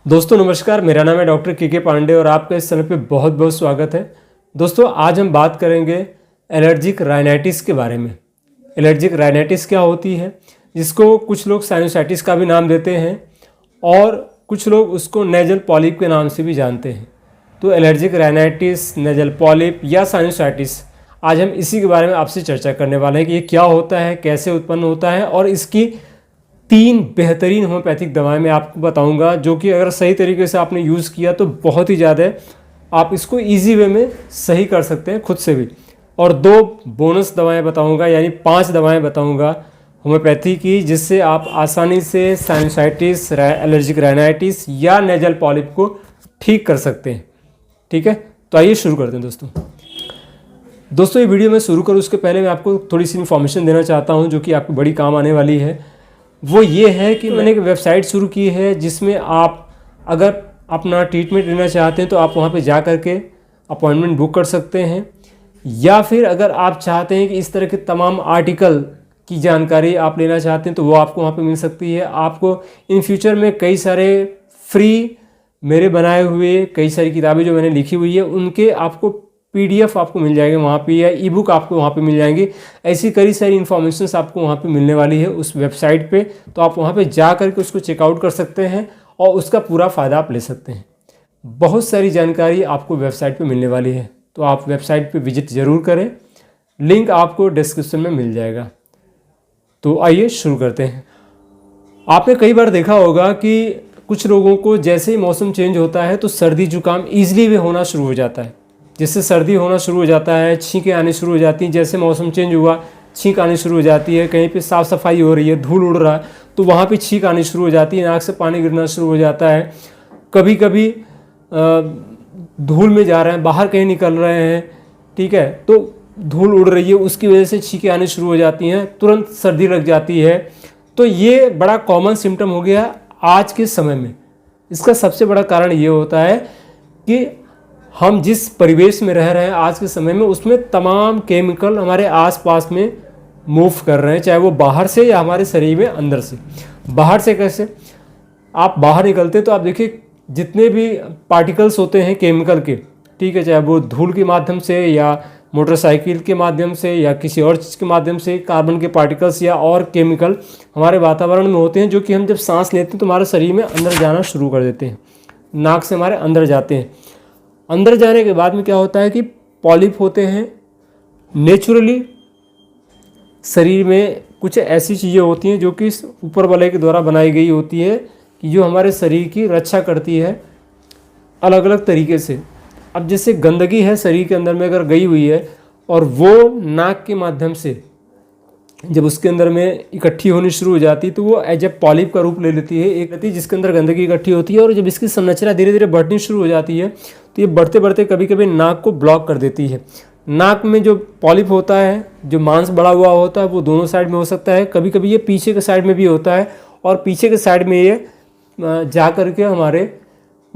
दोस्तों नमस्कार, मेरा नाम है डॉक्टर के पांडे और आपका इस चैनल पे बहुत बहुत स्वागत है। दोस्तों आज हम बात करेंगे एलर्जिक राइनाइटिस के बारे में। एलर्जिक राइनाइटिस क्या होती है, जिसको कुछ लोग साइनोसाइटिस का भी नाम देते हैं और कुछ लोग उसको नेजल पॉलिप के नाम से भी जानते हैं। तो एलर्जिक राइनाइटिस, नेजल पॉलिप या साइनोसाइटिस, आज हम इसी के बारे में आपसे चर्चा करने वाले हैं कि ये क्या होता है, कैसे उत्पन्न होता है और इसकी 3 बेहतरीन होम्योपैथिक दवाएं मैं आपको बताऊंगा, जो कि अगर सही तरीके से आपने यूज़ किया तो बहुत ही ज़्यादा आप इसको इजी वे में सही कर सकते हैं खुद से भी। और 2 बोनस दवाएं बताऊंगा, यानी 5 दवाएं बताऊंगा होम्योपैथी की, जिससे आप आसानी से साइनोसाइटिस, एलर्जिक राइनाइटिस या नेजल पॉलिप को ठीक कर सकते हैं। ठीक है, तो आइए शुरू करते हैं दोस्तों ये वीडियो मैं शुरू करूँ उसके पहले मैं आपको थोड़ी सी इन्फॉर्मेशन देना चाहता हूँ, जो कि आपको बड़ी काम आने वाली है। वो ये है कि मैंने एक वेबसाइट शुरू की है, जिसमें आप अगर अपना ट्रीटमेंट लेना चाहते हैं तो आप वहाँ पे जा कर के अपॉइंटमेंट बुक कर सकते हैं, या फिर अगर आप चाहते हैं कि इस तरह के तमाम आर्टिकल की जानकारी आप लेना चाहते हैं तो वो आपको वहाँ पे मिल सकती है। आपको इन फ्यूचर में कई सारे फ्री मेरे बनाए हुए कई सारी किताबें जो मैंने लिखी हुई है उनके आपको PDF आपको मिल जाएंगे वहाँ पे, या ई-बुक आपको वहाँ पे मिल जाएंगी। ऐसी कई सारी इन्फॉर्मेशंस आपको वहाँ पे मिलने वाली है उस वेबसाइट पे, तो आप वहाँ पे जा करके उसको चेकआउट कर सकते हैं और उसका पूरा फ़ायदा आप ले सकते हैं। बहुत सारी जानकारी आपको वेबसाइट पे मिलने वाली है, तो आप वेबसाइट पे विजिट ज़रूर करें, लिंक आपको डिस्क्रिप्शन में मिल जाएगा। तो आइए शुरू करते हैं। आपने कई बार देखा होगा कि कुछ लोगों को जैसे ही मौसम चेंज होता है तो सर्दी जुकाम ईजिली वे होना शुरू हो जाता है। जिससे सर्दी होना शुरू हो जाता है, छींकें आनी शुरू हो जाती हैं। जैसे मौसम चेंज हुआ छींक आनी शुरू हो जाती है, कहीं पे साफ़ सफाई हो रही है, धूल उड़ रहा है तो वहाँ पे छींक आनी शुरू हो जाती है, नाक से पानी गिरना शुरू हो जाता है। कभी कभी धूल में जा रहे हैं, बाहर कहीं निकल रहे हैं, ठीक है, तो धूल उड़ रही है, उसकी वजह से छींकें आनी शुरू हो जाती हैं, तुरंत सर्दी लग जाती है। तो ये बड़ा कॉमन सिम्टम हो गया आज के समय में। इसका सबसे बड़ा कारण ये होता है कि हम जिस परिवेश में रह रहे हैं आज के समय में, उसमें तमाम केमिकल हमारे आसपास में मूव कर रहे हैं, चाहे वो बाहर से या हमारे शरीर में अंदर से। बाहर से कैसे, आप बाहर निकलते हैं तो आप देखिए जितने भी पार्टिकल्स होते हैं केमिकल के, ठीक है, चाहे वो धूल के माध्यम से या मोटरसाइकिल के माध्यम से या किसी और चीज़ के माध्यम से, कार्बन के पार्टिकल्स या और केमिकल हमारे वातावरण में होते हैं, जो कि हम जब सांस लेते हैं तो हमारे शरीर में अंदर जाना शुरू कर देते हैं, नाक से हमारे अंदर जाते हैं। अंदर जाने के बाद में क्या होता है कि पॉलिप होते हैं। नेचुरली शरीर में कुछ ऐसी चीज़ें होती हैं जो कि ऊपर वाले के द्वारा बनाई गई होती है, कि जो हमारे शरीर की रक्षा करती है अलग अलग तरीके से। अब जैसे गंदगी है शरीर के अंदर में अगर गई हुई है और वो नाक के माध्यम से जब उसके अंदर में इकट्ठी होनी शुरू हो जाती है तो वो एज ए पॉलिप का रूप ले लेती है, एक रहती है जिसके अंदर गंदगी इकट्ठी होती है। और जब इसकी संरचना धीरे धीरे बढ़नी शुरू हो जाती है तो ये बढ़ते बढ़ते कभी कभी नाक को ब्लॉक कर देती है। नाक में जो पॉलिप होता है, जो मांस बड़ा हुआ होता है, वो दोनों साइड में हो सकता है, कभी कभी ये पीछे के साइड में भी होता है, और पीछे के साइड में ये जा करके हमारे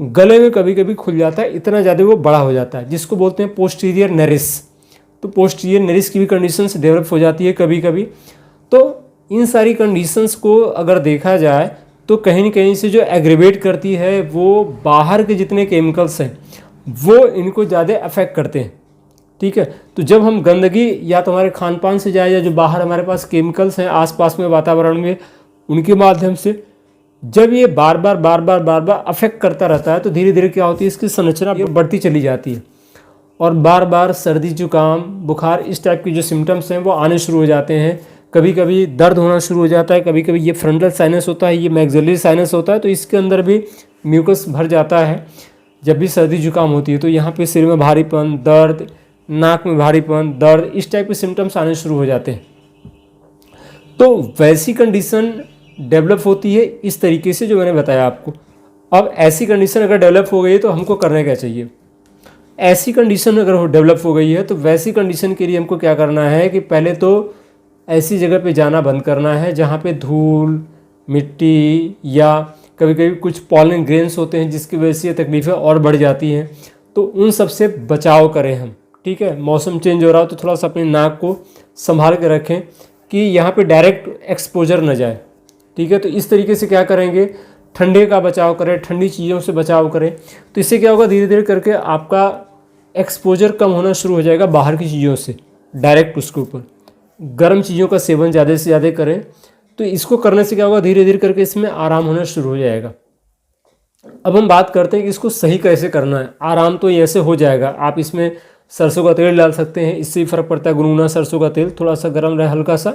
गले में कभी कभी खुल जाता है, इतना ज़्यादा वो बड़ा हो जाता है, जिसको बोलते हैं पोस्टीरियर नेरिस। तो पोस्टीरियर नेरिस की भी कंडीशंस डेवलप हो जाती है कभी कभी। तो इन सारी कंडीशंस को अगर देखा जाए तो कहीं न कहीं से जो एग्रीवेट करती है वो बाहर के जितने केमिकल्स हैं वो इनको ज़्यादा अफेक्ट करते हैं, ठीक है। तो जब हम गंदगी या तो हमारे खान पान से जाए या जो बाहर हमारे पास केमिकल्स हैं आसपास में वातावरण में, उनके माध्यम से जब ये बार बार अफेक्ट करता रहता है तो धीरे धीरे क्या होती है, इसकी संरचना बढ़ती चली जाती है और बार बार सर्दी जुकाम बुखार इस टाइप के जो सिम्टम्स हैं वो आने शुरू हो जाते हैं। कभी कभी दर्द होना शुरू हो जाता है, कभी कभी ये फ्रंटल साइनस होता है, ये मैक्सिलरी साइनस होता है, तो इसके अंदर भी म्यूकस भर जाता है जब भी सर्दी जुकाम होती है। तो यहाँ पे सिर में भारीपन, दर्द, नाक में भारीपन, दर्द, इस टाइप के सिम्टम्स आने शुरू हो जाते हैं। तो वैसी कंडीशन डेवलप होती है इस तरीके से जो मैंने बताया आपको। अब ऐसी कंडीशन अगर डेवलप हो गई है तो हमको करना क्या चाहिए। ऐसी कंडीशन अगर डेवलप हो गई है तो वैसी कंडीशन के लिए हमको क्या करना है कि पहले तो ऐसी जगह पे जाना बंद करना है जहाँ पे धूल, मिट्टी या कभी कभी कुछ पॉलन ग्रेन्स होते हैं जिसकी वजह से ये तकलीफ़ें और बढ़ जाती हैं। तो उन सब से बचाव करें हम, ठीक है। मौसम चेंज हो रहा हो तो थोड़ा सा अपनी नाक को संभाल के रखें कि यहाँ पे डायरेक्ट एक्सपोजर न जाए, ठीक है। तो इस तरीके से क्या करेंगे, ठंडे का बचाव करें, ठंडी चीज़ों से बचाव करें। तो इससे क्या होगा, धीरे धीरे करके आपका एक्सपोजर कम होना शुरू हो जाएगा बाहर की चीज़ों से डायरेक्ट उसके ऊपर। गर्म चीज़ों का सेवन ज़्यादा से ज़्यादा करें, तो इसको करने से क्या होगा, धीरे धीरे करके इसमें आराम होना शुरू हो जाएगा। अब हम बात करते हैं कि इसको सही कैसे करना है। आराम तो ऐसे हो जाएगा, आप इसमें सरसों का तेल डाल सकते हैं, इससे भी फ़र्क पड़ता है। गुनगुना सरसों का तेल थोड़ा सा गर्म रहे, हल्का सा,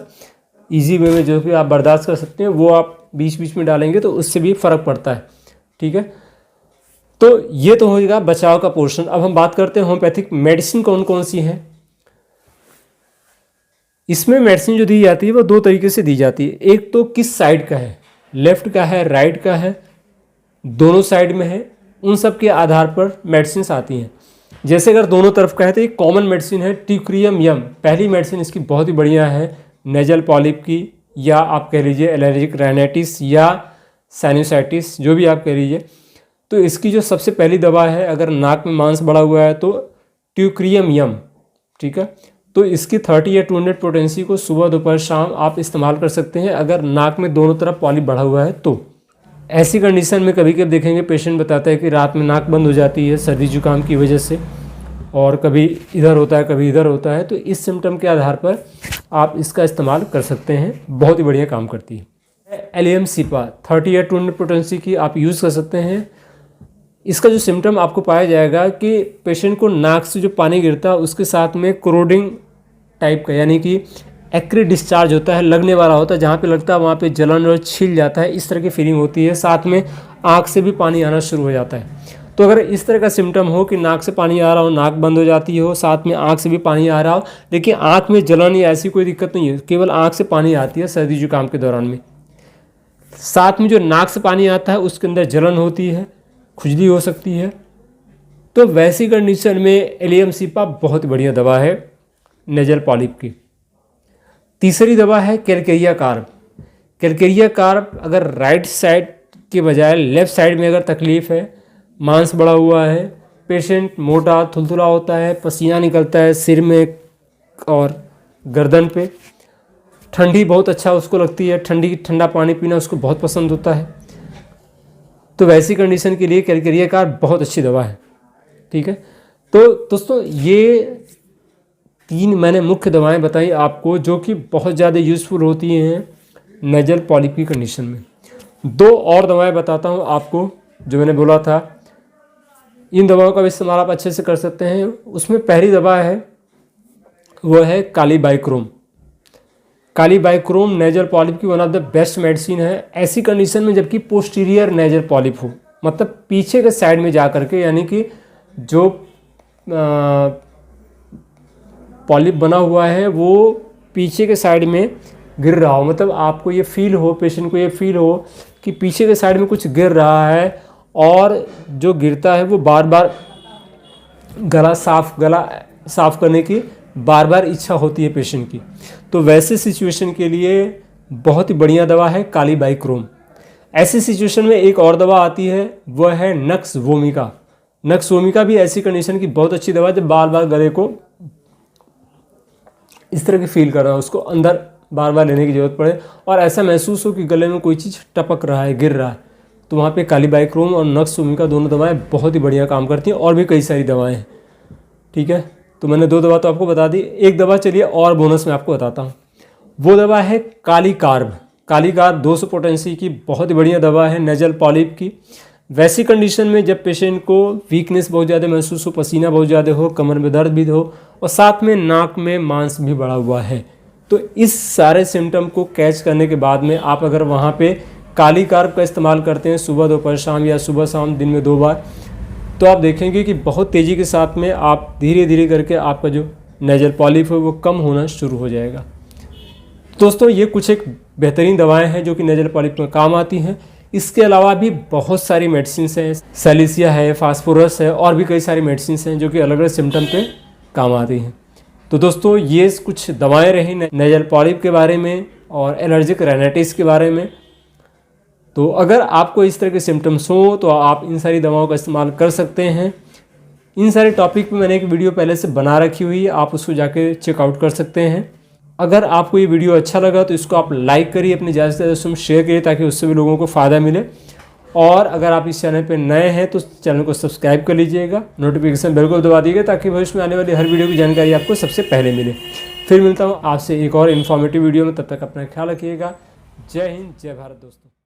इजी वे में जो भी आप बर्दाश्त कर सकते हैं वो आप बीच बीच में डालेंगे तो उससे भी फ़र्क पड़ता है। ठीक है, तो ये तो होगा बचाव का पोर्शन। अब हम बात करते हैं होम्योपैथिक मेडिसिन कौन कौन सी है। इसमें मेडिसिन जो दी जाती है वो दो तरीके से दी जाती है। एक तो किस साइड का है, लेफ्ट का है, राइट का है, दोनों साइड में है, उन सब के आधार पर मेडिसिन आती हैं। जैसे अगर दोनों तरफ का है तो एक कॉमन मेडिसिन है ट्यूक्रियम यम। पहली मेडिसिन इसकी बहुत ही बढ़िया है, नेजल पॉलिप की, या आप कह लीजिए एलर्जिक राइनाइटिस या साइनोसाइटिस, जो भी आप कह लीजिए। तो इसकी जो सबसे पहली दवा है, अगर नाक में मांस बढ़ा हुआ है तो ट्यूक्रियम यम। ठीक है, तो इसकी 30 या 200 पोटेंसी को सुबह दोपहर शाम आप इस्तेमाल कर सकते हैं अगर नाक में दोनों तरफ पॉलिप बढ़ा हुआ है तो। ऐसी कंडीशन में कभी कभी देखेंगे पेशेंट बताता है कि रात में नाक बंद हो जाती है सर्दी जुकाम की वजह से, और कभी इधर होता है कभी इधर होता है। तो इस सिम्टम के आधार पर आप इसका इस्तेमाल कर सकते हैं, बहुत ही बढ़िया काम करती है। एलियम सिपा 30 या 200 पोटेंसी की आप यूज़ कर सकते हैं। इसका जो सिम्टम आपको पाया जाएगा कि पेशेंट को नाक से जो पानी गिरता है उसके साथ में क्रोडिंग टाइप का, यानी कि एक्री डिस्चार्ज होता है, लगने वाला होता है, जहाँ पे लगता है वहाँ पे जलन और छिल जाता है, इस तरह की फीलिंग होती है। साथ में आँख से भी पानी आना शुरू हो जाता है। तो अगर इस तरह का सिम्टम हो कि नाक से पानी आ रहा हो, नाक बंद हो जाती हो, साथ में आँख से भी पानी आ रहा हो, लेकिन आँख में जलन या ऐसी कोई दिक्कत नहीं है, केवल आँख से पानी आती है सर्दी जुकाम के दौरान में, साथ में जो नाक से पानी आता है उसके अंदर जलन होती है, खुजली हो सकती है, तो वैसी कंडीशन में एलियम सिपा बहुत बढ़िया दवा है नेजल पॉलिप की। तीसरी दवा है कैलकेरिया कार्ब। कैलकेरिया कार्ब अगर राइट साइड के बजाय लेफ्ट साइड में अगर तकलीफ़ है, मांस बढ़ा हुआ है, पेशेंट मोटा थुलथुला होता है, पसीना निकलता है सिर में और गर्दन पे, ठंडी बहुत अच्छा उसको लगती है, ठंडा पानी पीना उसको बहुत पसंद होता है, तो वैसी कंडीशन के लिए कैलकेरिया कार्ब बहुत अच्छी दवा है। ठीक है, तो दोस्तों ये 3 मैंने मुख्य दवाएं बताई आपको जो कि बहुत ज़्यादा यूज़फुल होती हैं नेजल पॉलिप की कंडीशन में। 2 और दवाएं बताता हूं आपको जो मैंने बोला था, इन दवाओं का भी इस्तेमाल आप अच्छे से कर सकते हैं। उसमें पहली दवा है वो है कालीबाइक्रोम। कालीबाइक्रोम नेजल पॉलिप की one of the best medicine है ऐसी कंडीशन में जबकि पोस्टीरियर नेजल पॉलिप हो, मतलब पीछे के साइड में जा करके, यानी कि जो पॉलिप बना हुआ है वो पीछे के साइड में गिर रहा हो, मतलब आपको ये फील हो, पेशेंट को ये फील हो कि पीछे के साइड में कुछ गिर रहा है और जो गिरता है वो बार बार गला साफ करने की बार बार इच्छा होती है पेशेंट की। तो वैसे सिचुएशन के लिए बहुत ही बढ़िया दवा है कालीबाइक्रोम। ऐसी सिचुएशन में एक और दवा आती है वह है नक्स वोमिका। नक्स वोमिका भी ऐसी कंडीशन की बहुत अच्छी दवा है जब बार बार गले को इस तरह की फील कर रहा है, उसको अंदर बार बार लेने की ज़रूरत पड़े और ऐसा महसूस हो कि गले में कोई चीज़ टपक रहा है, गिर रहा है, तो वहाँ पे कालीबाइक्रोम और नक्स वोमिका दोनों दवाएं बहुत ही बढ़िया काम करती हैं। और भी कई सारी दवाएं हैं। ठीक है, तो मैंने 2 दवा तो आपको बता दी, एक दवा चलिए और बोनस में आपको बताता हूँ। वो दवा है kali carb. Kali carb 200 potency की बहुत ही बढ़िया दवा है नेजल पॉलिप की। वैसी कंडीशन में जब पेशेंट को वीकनेस बहुत ज़्यादा महसूस हो, पसीना बहुत ज़्यादा हो, कमर में दर्द भी हो और साथ में नाक में मांस भी बढ़ा हुआ है, तो इस सारे सिम्टम को कैच करने के बाद में आप अगर वहाँ पे काली कार्ब का इस्तेमाल करते हैं सुबह दोपहर शाम या सुबह शाम दिन में 2 बार, तो आप देखेंगे कि बहुत तेज़ी के साथ में आप धीरे धीरे करके आपका जो नेजल पॉलिप है वो कम होना शुरू हो जाएगा। दोस्तों ये कुछ एक बेहतरीन दवाएं हैं जो कि नेजल पॉलिप में काम आती हैं। इसके अलावा भी बहुत सारी मेडिसिन हैं, सेलिसिया है, फास्फोरस है और भी कई सारी मेडिसिन हैं जो कि अलग अलग सिम्टम पे काम आती हैं। तो दोस्तों ये कुछ दवाएं रही नेजल पॉलिप के बारे में और एलर्जिक राइनाइटिस के बारे में। तो अगर आपको इस तरह के सिम्टम्स हो तो आप इन सारी दवाओं का इस्तेमाल कर सकते हैं। इन सारे टॉपिक पे मैंने एक वीडियो पहले से बना रखी हुई है, आप उसको जाके चेकआउट कर सकते हैं। अगर आपको ये वीडियो अच्छा लगा तो इसको आप लाइक करिए, अपने ज़्यादा से ज़्यादा उसमें शेयर करिए ताकि उससे भी लोगों को फ़ायदा मिले। और अगर आप इस चैनल पर नए हैं तो चैनल को सब्सक्राइब कर लीजिएगा, नोटिफिकेशन बेल को दबा दीजिएगा ताकि भविष्य में आने वाली हर वीडियो की जानकारी आपको सबसे पहले मिले। फिर मिलता हूँ आपसे एक और इन्फॉर्मेटिव वीडियो में, तब तक अपना ख्याल रखिएगा। जय हिंद, जय भारत दोस्तों।